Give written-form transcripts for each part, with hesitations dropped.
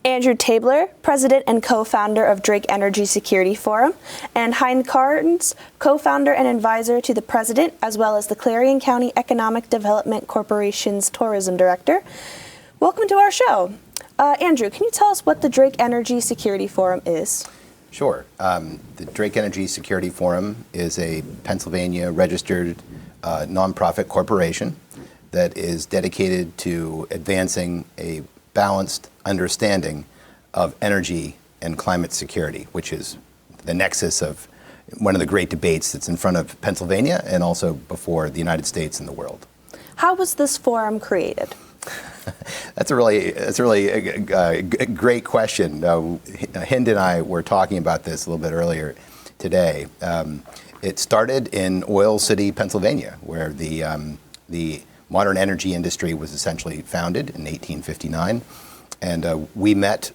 Andrew Tabler, President and co-founder of Drake Energy Security Forum, and Hind Karns, co-founder and advisor to the President, as well as the Clarion County Economic Development Corporation's Tourism Director. Welcome to our show. Andrew, can you tell us what the Drake Energy Security Forum is? Sure. The Drake Energy Security Forum is a Pennsylvania registered nonprofit corporation that is dedicated to advancing a balanced understanding of energy and climate security, which is the nexus of one of the great debates that's in front of Pennsylvania and also before the United States and the world. How was this forum created? That's a really great question. Hind and I were talking about this a little bit earlier today. It started in Oil City, Pennsylvania, where the modern energy industry was essentially founded in 1859. And we met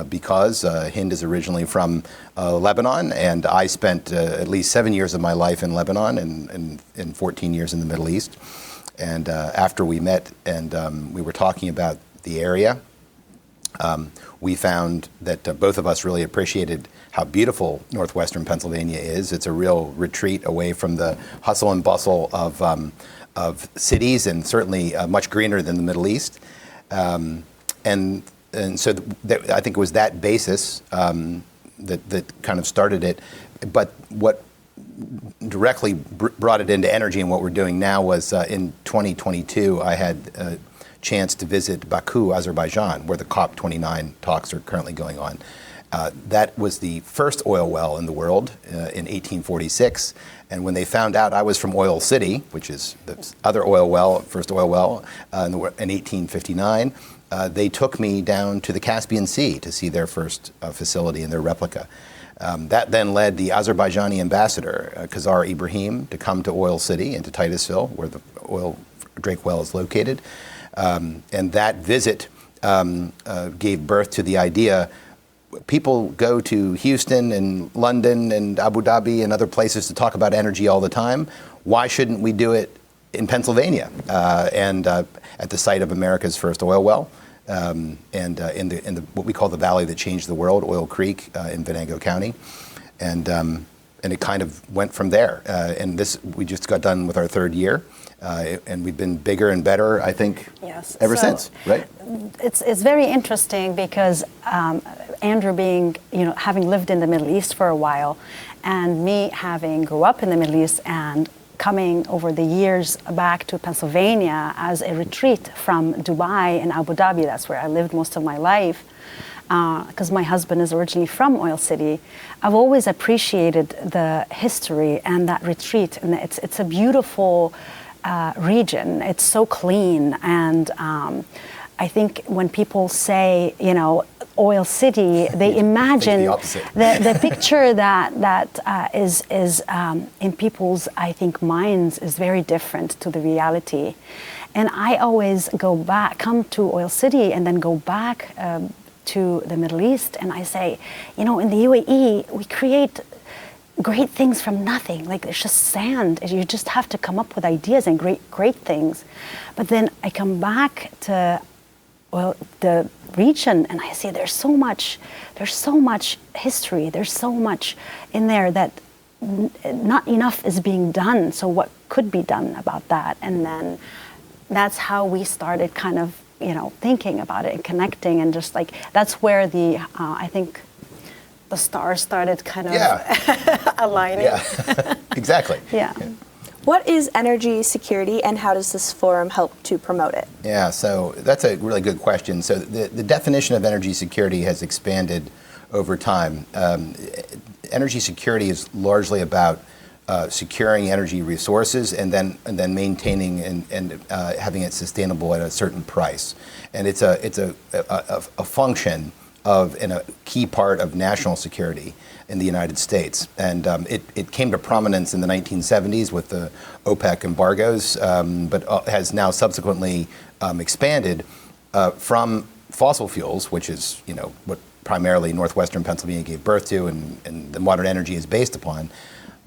because Hind is originally from Lebanon, and I spent at least 7 years of my life in Lebanon and 14 years in the Middle East. And after we met and we were talking about the area, we found that both of us really appreciated how beautiful northwestern Pennsylvania is. It's a real retreat away from the hustle and bustle of cities, and certainly much greener than the Middle East. And so I think it was that basis that kind of started it. But what directly brought it into energy and what we're doing now was in 2022, I had a chance to visit Baku, Azerbaijan, where the COP29 talks are currently going on. That was the first oil well in the world in 1846. And when they found out I was from Oil City, which is the other oil well, first oil well in 1859, they took me down to the Caspian Sea to see their first facility and their replica. That then led the Azerbaijani ambassador, Khazar Ibrahim, to come to Oil City and to Titusville, where the oil Drake well is located. And that visit gave birth to the idea. People go to Houston and London and Abu Dhabi and other places to talk about energy all the time. Why shouldn't we do it in Pennsylvania and at the site of America's first oil well, and in the what we call the valley that changed the world, Oil Creek in Venango County, and it kind of went from there. And we just got done with our third year, and we've been bigger and better, I think, ever since. Right? It's very interesting because Andrew having lived in the Middle East for a while, and me having grew up in the Middle East and coming over the years back to Pennsylvania as a retreat from Dubai and Abu Dhabi. That's where I lived most of my life, because my husband is originally from Oil City. I've always appreciated the history and that retreat, and it's a beautiful region. It's so clean, and I think when people say, Oil City, they imagine the picture that is in people's, I think, minds is very different to the reality. And I always come to Oil City and then go back to the Middle East, and I say, in the UAE, we create great things from nothing. Like, it's just sand. You just have to come up with ideas and great things. But then I come back to the region, and I see there's so much history, there's so much in there that not enough is being done. So what could be done about that? And then that's how we started kind of, thinking about it and connecting, and just like, that's where I think the stars started kind of aligning. Yeah, exactly. Yeah. What is energy security, and how does this forum help to promote it? Yeah, so that's a really good question. So the definition of energy security has expanded over time. Energy security is largely about securing energy resources and then maintaining and having it sustainable at a certain price. And it's a function of and a key part of national security in the United States. And it came to prominence in the 1970s with the OPEC embargoes, but has now subsequently expanded from fossil fuels, which is what primarily northwestern Pennsylvania gave birth to and the modern energy is based upon.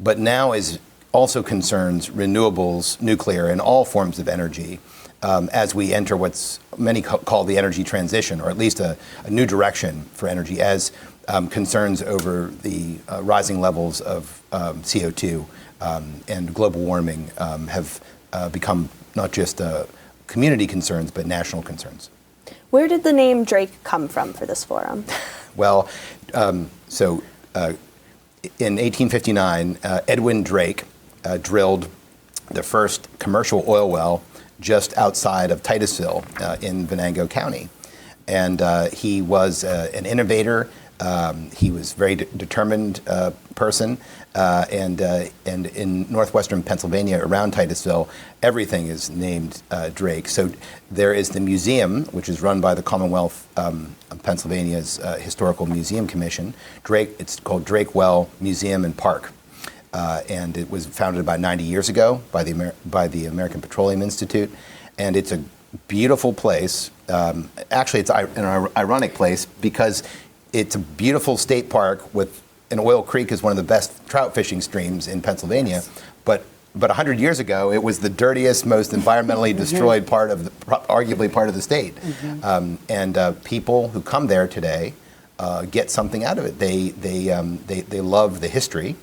but now is also concerns renewables, nuclear, and all forms of energy as we enter what's many call the energy transition, or at least a new direction for energy, as concerns over the rising levels of CO2 and global warming have become not just community concerns, but national concerns. Where did the name Drake come from for this forum? Well, in 1859, Edwin Drake drilled the first commercial oil well just outside of Titusville in Venango County. And he was an innovator. He was a very determined person. And in northwestern Pennsylvania, around Titusville, everything is named Drake. So there is the museum, which is run by the Commonwealth of Pennsylvania's Historical Museum Commission. It's called Drake Well Museum and Park. And it was founded about 90 years ago by the American Petroleum Institute. And it's a beautiful place. Actually, it's an ironic place because it's a beautiful state park with an Oil Creek is one of the best trout fishing streams in Pennsylvania. But 100 years ago, it was the dirtiest, most environmentally destroyed part of arguably part of the state. And people who come there today get something out of it. They love the history.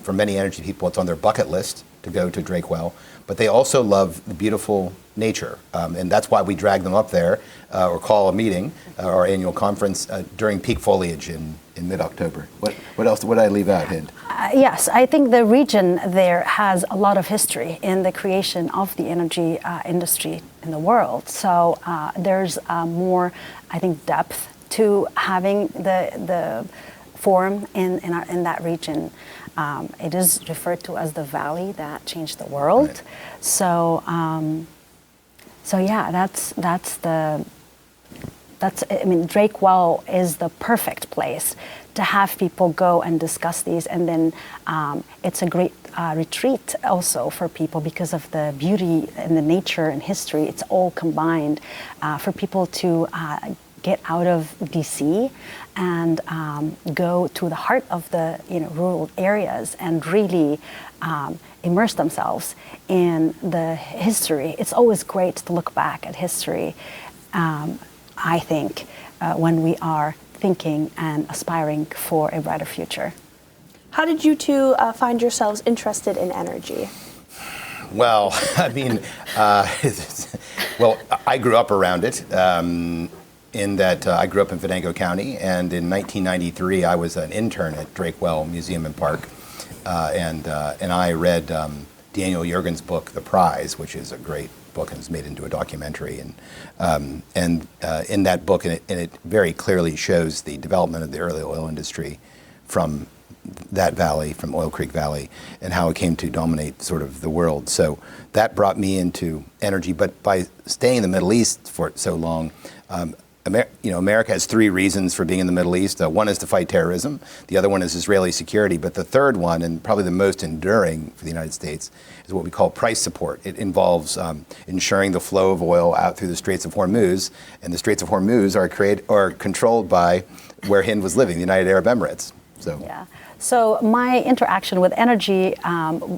For many energy people, it's on their bucket list to go to Drake Well, but they also love the beautiful nature, and that's why we drag them up there or call a meeting, our annual conference during peak foliage in mid-October. What else? What did I leave out, Hind? Yes, I think the region there has a lot of history in the creation of the energy industry in the world. So there's more, I think, depth to having the forum in that region. It is referred to as the valley that changed the world. Right. So yeah, I mean, Drake Well is the perfect place to have people go and discuss these, and then it's a great retreat also for people because of the beauty and the nature and history. It's all combined for people to get out of DC and go to the heart of the rural areas and really immerse themselves in the history. It's always great to look back at history, I think, when we are thinking and aspiring for a brighter future. How did you two find yourselves interested in energy? Well, I mean, I grew up around it. In that I grew up in Venango County, and in 1993 I was an intern at Drake Well Museum and Park, and I read Daniel Yergin's book, The Prize, which is a great book and is made into a documentary. And in that book, it very clearly shows the development of the early oil industry from that valley, from Oil Creek Valley, and how it came to dominate sort of the world. So that brought me into energy. But by staying in the Middle East for so long, America has three reasons for being in the Middle East. One is to fight terrorism. The other one is Israeli security. But the third one, and probably the most enduring for the United States, is what we call price support. It involves ensuring the flow of oil out through the Straits of Hormuz. And the Straits of Hormuz are controlled by where Hind was living, the United Arab Emirates. Yeah. So my interaction with energy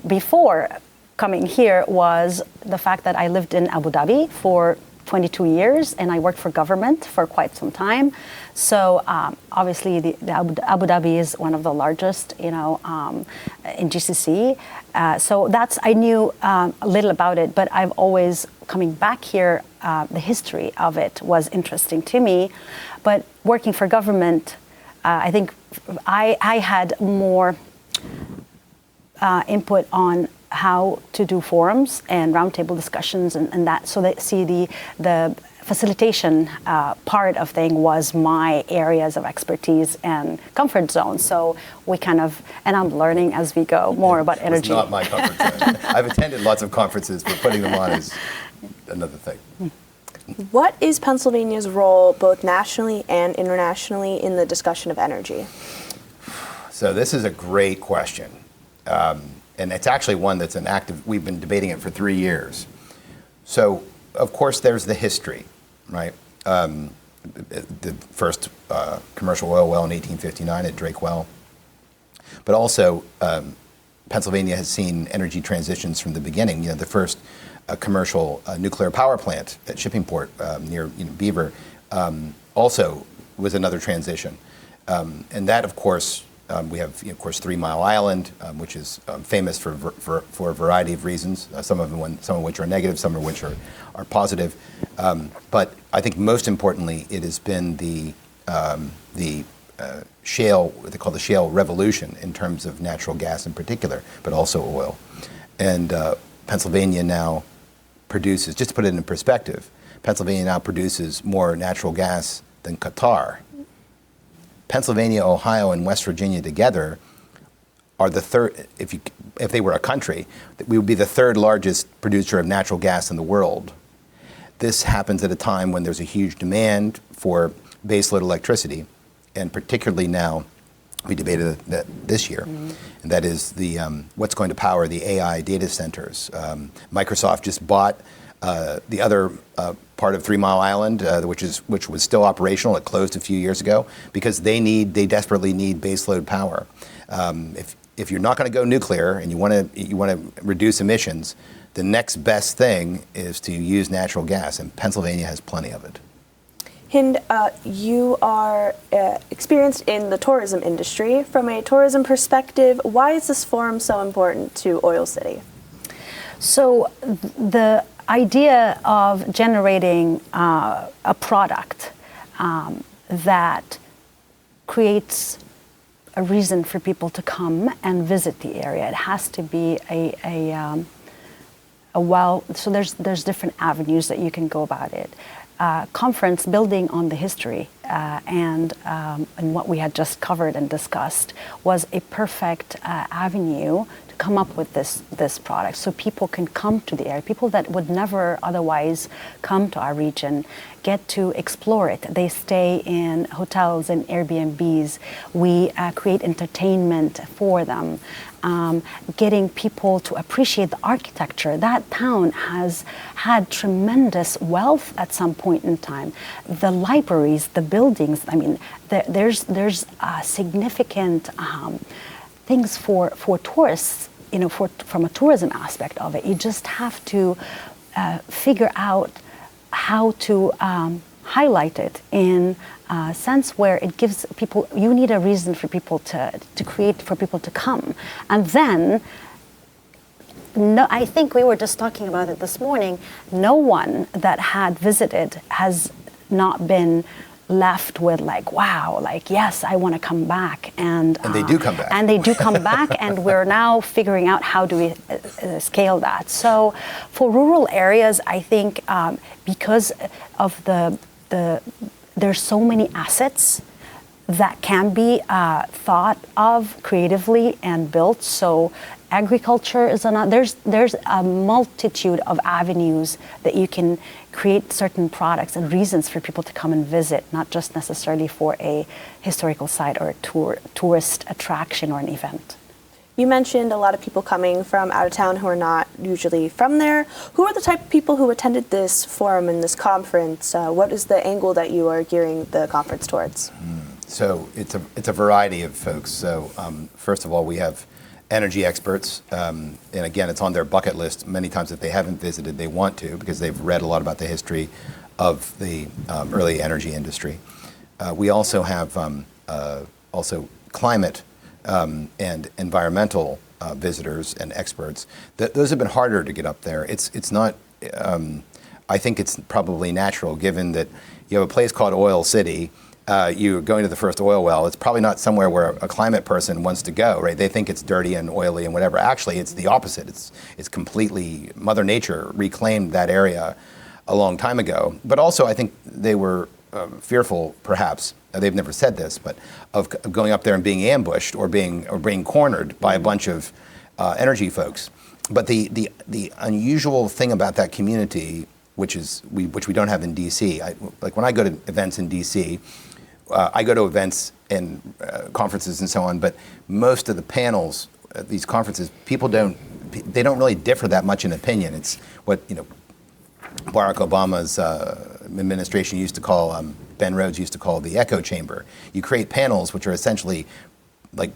before coming here was the fact that I lived in Abu Dhabi for 22 years, and I worked for government for quite some time. So obviously, the Abu Dhabi is one of the largest, in GCC. So I knew a little about it, but I've always coming back here. The history of it was interesting to me, but working for government, I think I had more input on how to do forums and roundtable discussions and that, so that the facilitation part of thing was my areas of expertise and comfort zone. So we and I'm learning as we go more about energy. It's not my comfort zone. I've attended lots of conferences, but putting them on is another thing. What is Pennsylvania's role both nationally and internationally in the discussion of energy? So this is a great question. And it's actually one that's we've been debating it for 3 years. So, of course, there's the history, right? The first commercial oil well in 1859 at Drake Well. But also, Pennsylvania has seen energy transitions from the beginning. The first commercial nuclear power plant at Shippingport near Beaver also was another transition. And that, of course, we have, of course, 3 Mile Island, which is famous for a variety of reasons, some of which are negative, some of which are positive. But I think most importantly, it has been the shale, what they call the shale revolution in terms of natural gas in particular, but also oil. And Pennsylvania now produces, just to put it in perspective, Pennsylvania now produces more natural gas than Qatar. Pennsylvania, Ohio, and West Virginia together are the third, if they were a country, we would be the third largest producer of natural gas in the world. This happens at a time when there's a huge demand for baseload electricity, and particularly now, we debated that this year, and that is the what's going to power the AI data centers. Microsoft just bought the other part of 3 Mile Island, which was still operational. It closed a few years ago because they desperately need baseload power. If you're not going to go nuclear and you want to reduce emissions, the next best thing is to use natural gas, and Pennsylvania has plenty of it. Hind, you are experienced in the tourism industry. From a tourism perspective, why is this forum so important to Oil City? So the idea of generating a product that creates a reason for people to come and visit the area, it has to be so there's different avenues that you can go about it. Conference building on the history and what we had just covered and discussed was a perfect avenue to come up with this product, so people can come to the area. People that would never otherwise come to our region get to explore it. They stay in hotels and Airbnbs. We create entertainment for them. Getting people to appreciate the architecture. That town has had tremendous wealth at some point in time. The libraries, the buildings, I mean, there's significant things for tourists, from a tourism aspect of it. You just have to figure out how to highlight it in a sense where it gives people, you need a reason for people to create, for people to come. And then, I think we were just talking about it this morning, no one that had visited has not been left with wow, yes, I want to come back. And they do come back. And they do come back, and we're now figuring out how do we scale that. So for rural areas, I think because of there's so many assets that can be thought of creatively and built. So agriculture is another. There's a multitude of avenues that you can create certain products and reasons for people to come and visit, not just necessarily for a historical site or a tourist attraction or an event. You mentioned a lot of people coming from out of town who are not usually from there. Who are the type of people who attended this forum and this conference? What is the angle that you are gearing the conference towards? So it's a variety of folks. So first of all, we have energy experts, and again, it's on their bucket list many times. If they haven't visited, they want to, because they've read a lot about the history of the early energy industry. We also have also climate and environmental visitors and experts. Those have been harder to get up there. It's not. I think it's probably natural, given that you have a place called Oil City. You're going to the first oil well. It's probably not somewhere where a climate person wants to go, right? They think it's dirty and oily and whatever. Actually, it's the opposite. It's completely, Mother Nature reclaimed that area a long time ago. But also, I think they were fearful, perhaps. They've never said this, but of going up there and being ambushed or being cornered by a bunch of energy folks. But the unusual thing about that community, which we don't have in D.C. Like when I go to events in D.C., I go to events and conferences and so on, but most of the panels at these conferences, people don't really differ that much in opinion. It's what Barack Obama's administration used to call, Ben Rhodes used to call the echo chamber. You create panels which are essentially like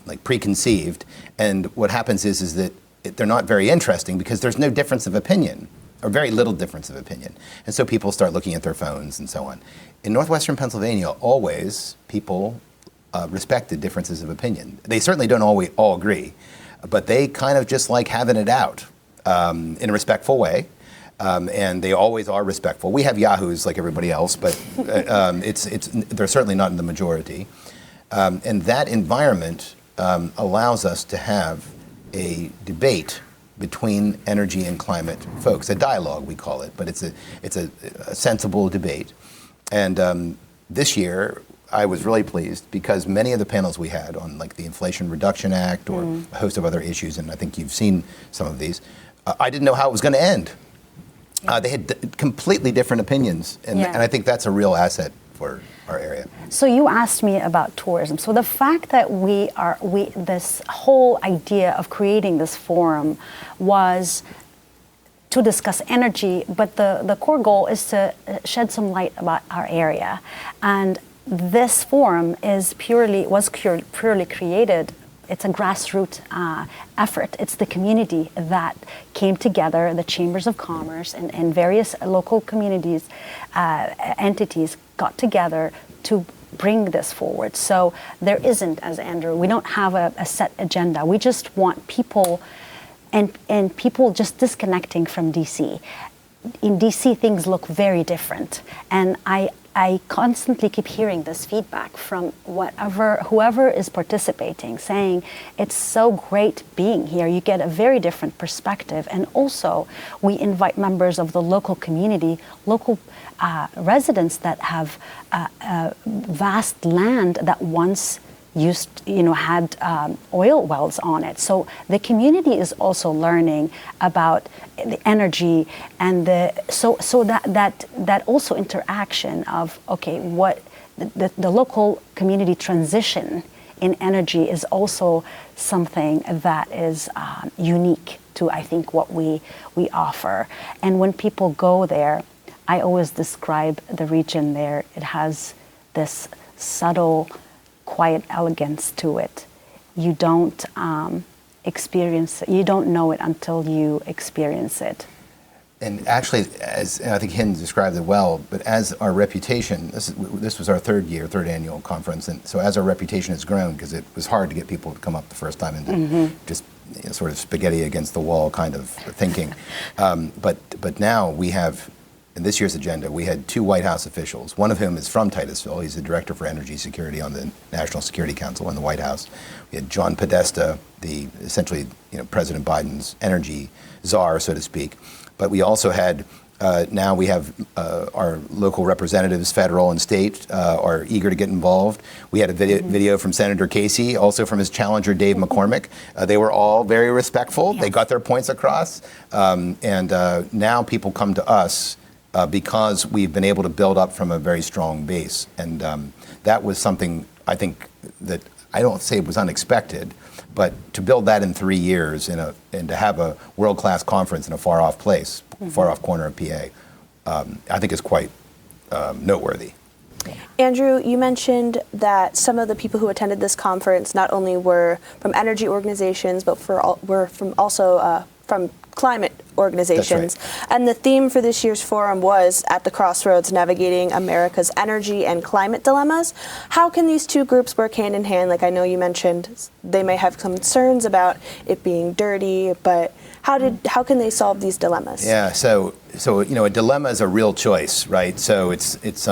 like preconceived, and what happens is that they're not very interesting because there's no difference of opinion, or very little difference of opinion. And so people start looking at their phones and so on. In northwestern Pennsylvania, always people respected differences of opinion. They certainly don't always all agree, but they kind of just like having it out in a respectful way. And they always are respectful. We have yahoos like everybody else, but they're certainly not in the majority. And that environment allows us to have a debate between energy and climate folks, a dialogue we call it, but it's a sensible debate. And this year I was really pleased because many of the panels we had on like the Inflation Reduction Act or a host of other issues, and I think you've seen some of these, I didn't know how it was going to end. They had completely different opinions, and I think that's a real asset for our area. So you asked me about tourism. So the fact that this whole idea of creating this forum was to discuss energy, but the core goal is to shed some light about our area. And this forum was purely created. It's a grassroots effort. It's the community that came together, the chambers of commerce and various local communities, entities got together to bring this forward. So there isn't, as Andrew, we don't have a set agenda. We just want people and people just disconnecting from DC. In DC, things look very different. And I constantly keep hearing this feedback from whoever is participating, saying it's so great being here. You get a very different perspective. And also, we invite members of the local community, local residents that have vast land that once had oil wells on it. So the community is also learning about the energy and that also interaction of what the local community transition in energy is also something that is unique to, I think, what we offer. And when people go there, I always describe the region there. It has this subtle, quiet elegance to it. You don't experience it. You don't know it until you experience it. And actually, as I think Hind described it well, but as our reputation, this was our third annual conference, and so as our reputation has grown, because it was hard to get people to come up the first time and just sort of spaghetti against the wall kind of thinking. But now we have, in this year's agenda, we had 2 White House officials, one of whom is from Titusville. He's the Director for Energy Security on the National Security Council in the White House. We had John Podesta, essentially President Biden's energy czar, so to speak. But we also had, now we have our local representatives, federal and state, are eager to get involved. We had a video from Senator Casey, also from his challenger, Dave McCormick. They were all very respectful. Yes. They got their points across. And now people come to us because we've been able to build up from a very strong base. And that was something, I think, that I don't say it was unexpected, but to build that in 3 years and to have a world-class conference in a far-off place, far-off corner of PA, I think is quite noteworthy. Andrew, you mentioned that some of the people who attended this conference not only were from energy organizations, but were from climate organizations. That's right. And the theme for this year's forum was At the Crossroads, Navigating America's Energy and Climate Dilemmas. How can these two groups work hand in hand? Like I know you mentioned they may have concerns about it being dirty, but how can they solve these dilemmas? Yeah, so a dilemma is a real choice, right? So it's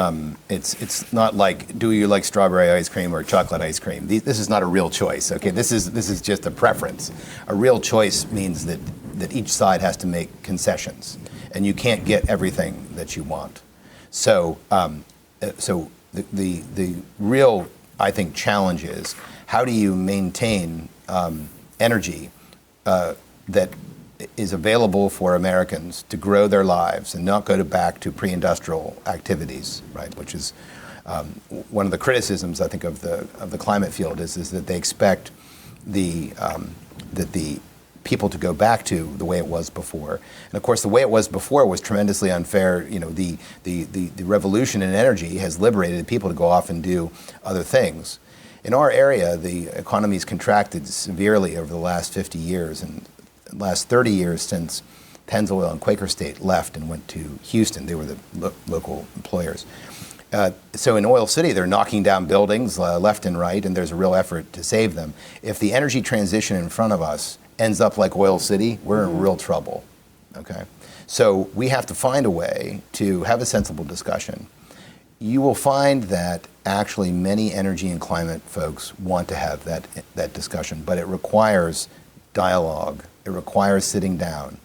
not like, do you like strawberry ice cream or chocolate ice cream? This is not a real choice. Okay, this is just a preference. A real choice means that each side has to make concessions, and you can't get everything that you want. So the real, I think, challenge is how do you maintain energy that is available for Americans to grow their lives and not go back to pre-industrial activities, right? Which is one of the criticisms, I think, of the climate field is that they expect that the people to go back to the way it was before. And of course, the way it was before was tremendously unfair. The revolution in energy has liberated people to go off and do other things. In our area, the economy's contracted severely over the last 50 years, and the last 30 years since Pennzoil and Quaker State left and went to Houston. They were the local employers. So in Oil City, they're knocking down buildings left and right, and there's a real effort to save them. If the energy transition in front of us ends up like Oil City, we're in real trouble. Okay, so we have to find a way to have a sensible discussion. You will find that actually many energy and climate folks want to have that discussion, but it requires dialogue. It requires sitting down.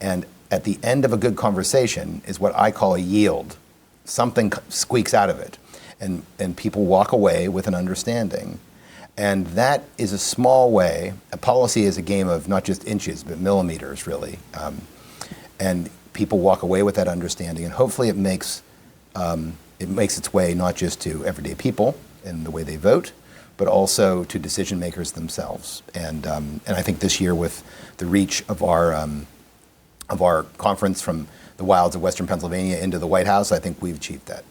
And at the end of a good conversation is what I call a yield. Something squeaks out of it, and people walk away with an understanding. And that is a small way. A policy is a game of not just inches, but millimeters, really. And people walk away with that understanding, and hopefully it makes its way not just to everyday people in the way they vote, but also to decision makers themselves. And I think this year, with the reach of our conference from the wilds of Western Pennsylvania into the White House, I think we've achieved that.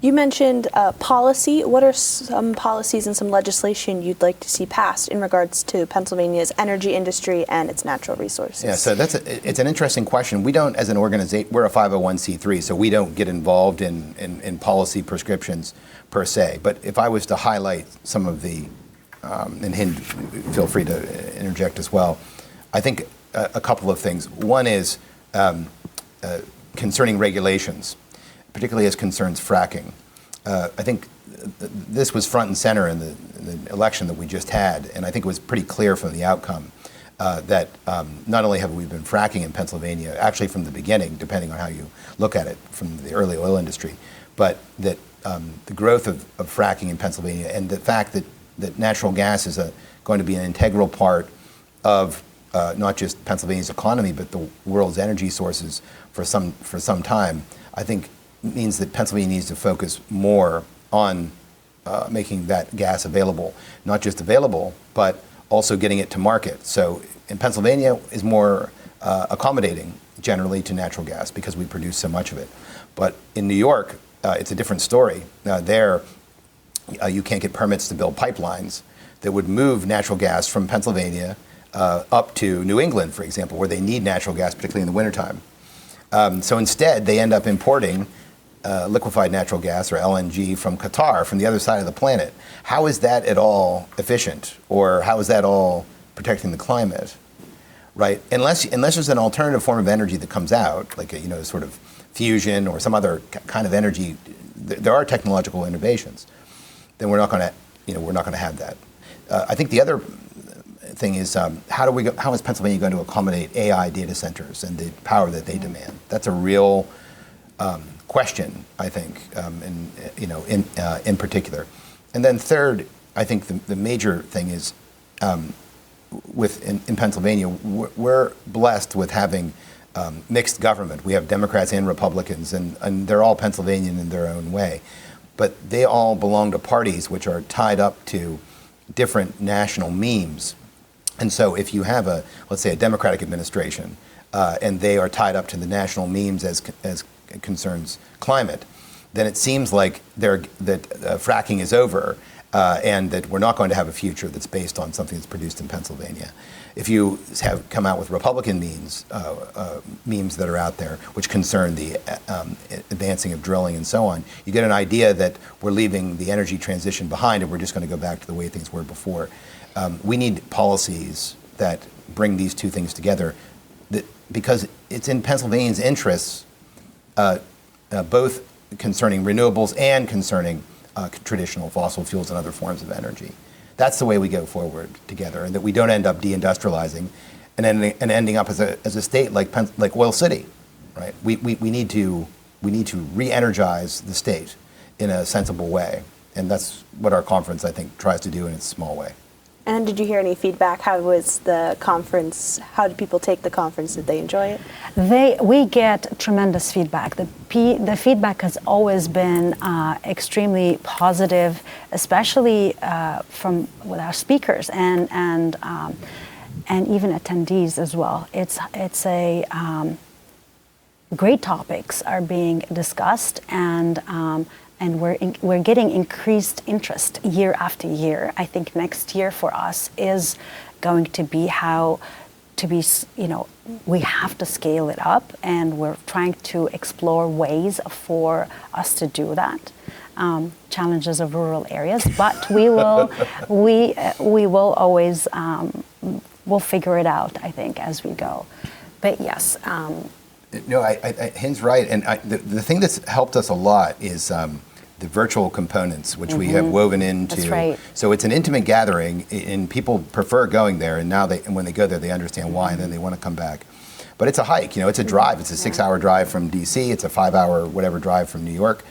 You mentioned policy. What are some policies and some legislation you'd like to see passed in regards to Pennsylvania's energy industry and its natural resources? Yeah, so it's an interesting question. We don't, as an organization, we're a 501c3, so we don't get involved in policy prescriptions per se. But if I was to highlight some of the, and Hind, feel free to interject as well, I think a couple of things. One is concerning regulations, particularly as concerns fracking. I think this was front and center in the election that we just had, and I think it was pretty clear from the outcome that not only have we been fracking in Pennsylvania, actually from the beginning, depending on how you look at it, from the early oil industry, but that the growth of fracking in Pennsylvania and the fact that natural gas is going to be an integral part of not just Pennsylvania's economy, but the world's energy sources for some time, I think means that Pennsylvania needs to focus more on making that gas available. Not just available, but also getting it to market. So in Pennsylvania is more accommodating generally to natural gas because we produce so much of it. But in New York, it's a different story. There, you can't get permits to build pipelines that would move natural gas from Pennsylvania up to New England, for example, where they need natural gas, particularly in the wintertime. So instead, they end up importing liquefied natural gas, or LNG, from Qatar, from the other side of the planet. How is that at all efficient? Or how is that all protecting the climate? Right? Unless there's an alternative form of energy that comes out, like sort of fusion or some other kind of energy, there are technological innovations, then we're not going to have that. I think the other thing is how is Pennsylvania going to accommodate AI data centers and the power that they demand? That's a real question, I think, in particular. And then third, I think the major thing is in Pennsylvania, we're blessed with having mixed government. We have Democrats and Republicans, and they're all Pennsylvanian in their own way. But they all belong to parties which are tied up to different national memes. And so if you have let's say a Democratic administration, and they are tied up to the national memes as concerns climate, then it seems like that fracking is over, and that we're not going to have a future that's based on something that's produced in Pennsylvania. If you have come out with Republican memes that are out there, which concern the advancing of drilling and so on, you get an idea that we're leaving the energy transition behind and we're just going to go back to the way things were before. We need policies that bring these two things together, because it's in Pennsylvania's interests, both concerning renewables and concerning traditional fossil fuels and other forms of energy. That's the way we go forward together, and that we don't end up deindustrializing and ending up as a state like Oil City, right? We need to re-energize the state in a sensible way, and that's what our conference, I think, tries to do in its small way. And did you hear any feedback? How was the conference? How did people take the conference? Did they enjoy it? We get tremendous feedback. The feedback has always been extremely positive, especially with our speakers and even attendees as well. It's great topics are being discussed, and and we're getting increased interest year after year. I think next year for us is going to be we have to scale it up, and we're trying to explore ways for us to do that. Challenges of rural areas, but we will always we'll figure it out, I think, as we go. But yes. No, Hind's right, and the thing that's helped us a lot is the virtual components, which we have woven into. That's right. So it's an intimate gathering, and people prefer going there. And now when they go there, they understand why, and then they want to come back. But it's a hike. It's a drive. It's a 6-hour drive from D.C. It's a 5-hour whatever drive from New York.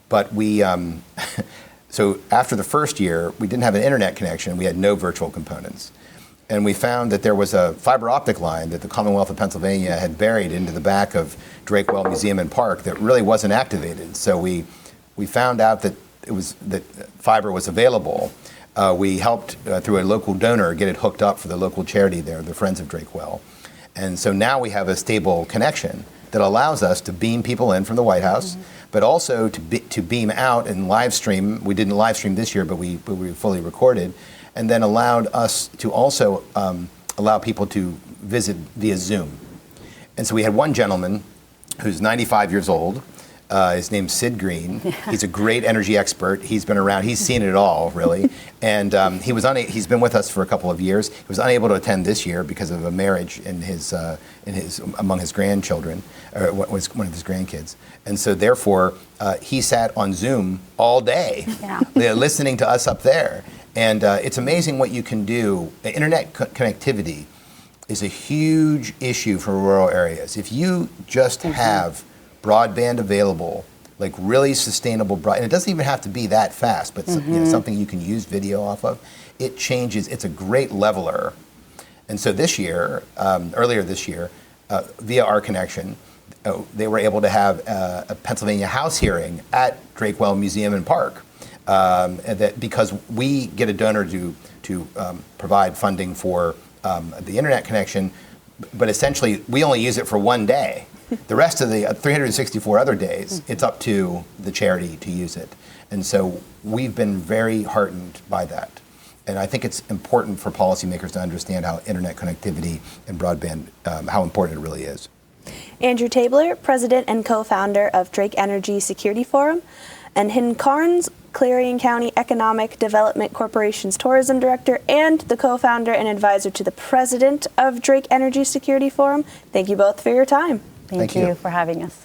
But we, so after the first year, we didn't have an internet connection. We had no virtual components. And we found that there was a fiber optic line that the Commonwealth of Pennsylvania had buried into the back of Drakewell Museum and Park that really wasn't activated. So we found out that that fiber was available. We helped through a local donor get it hooked up for the local charity there, the Friends of Drakewell. And so now we have a stable connection that allows us to beam people in from the White House, but also to beam out and live stream. We didn't live stream this year, but we fully recorded, and then allowed us to also allow people to visit via Zoom. And so we had one gentleman who's 95 years old. His name's Sid Green. He's a great energy expert. He's been around. He's seen it all, really. And he's been with us for a couple of years. He was unable to attend this year because of a marriage among his grandchildren, or was one of his grandkids. And so therefore, he sat on Zoom all day, listening to us up there. And it's amazing what you can do. Internet connectivity is a huge issue for rural areas. If you just have broadband available, like really sustainable broadband, and it doesn't even have to be that fast, but something you can use video off of, it changes. It's a great leveler. And so this year, earlier this year, via our connection, they were able to have a Pennsylvania House hearing at Drakewell Museum and Park. Because we get a donor to provide funding for the internet connection, but essentially we only use it for one day. The rest of the 364 other days, it's up to the charity to use it. And so we've been very heartened by that. And I think it's important for policymakers to understand how internet connectivity and broadband, how important it really is. Andrew Tabler, President and co-founder of Drake Energy Security Forum, and Hind Karns, Clarion County Economic Development Corporation's Tourism Director and the co-founder and advisor to the President of Drake Energy Security Forum. Thank you both for your time. Thank you for having us.